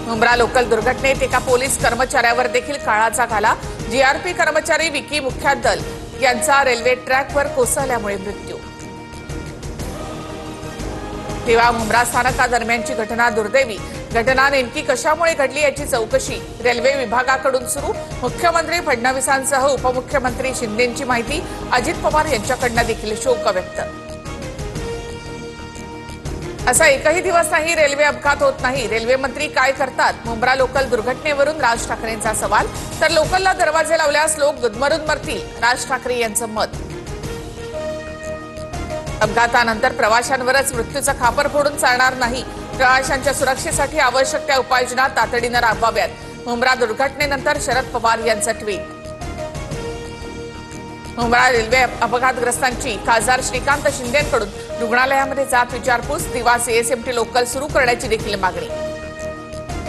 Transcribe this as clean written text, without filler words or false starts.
Mumbra local दुर्घटनेत एका police कर्मचाऱ्यावर देखील काळाचा घाला। जीआरपी कर्मचारी विकी मुख्यादल यांचा रेल्वे ट्रॅकवर कोसळल्यामुळे मृत्यू। तेव्हा मुंब्रा स्थानकादरम्यानची घटना दुर्दैवी। घटना नेमकी कशामुळे घडली याची चौकशी रेल्वे विभागाकडून सुरू। मुख्यमंत्री फडणवीसांसह उपमुख्यमंत्री शिंदेंची माहिती। अजित पवार यांच्याकडून देखील शोक व्यक्त। असा एकही दिवस नाही रेल्वे अपघात होत नाही। रेल्वे मंत्री काय करतात? मुंब्रा लोकल दुर्घटनेवरून राज ठाकरेंचा सवाल। तर लोकलला दरवाजे लावल्यास लोक गुदमरून मरतील, राज ठाकरे यांचं मत। अपघातानंतर प्रवाशांवरच मृत्यूचं खापर फोडून चालणार नाही। प्रवाशांच्या सुरक्षेसाठी आवश्यक त्या उपाययोजना तातडीने राबवाव्यात। मुंब्रा दुर्घटनेनंतर शरद पवार यांचं ट्विट। मुंब्रा रेल्वे अपघातग्रस्तांची खासदार श्रीकांत शिंदेंकडून रुग्णालयामध्ये जात विचारपूस। दिवा सीएसएमटी लोकल सुरू करण्याची देखील मागणी।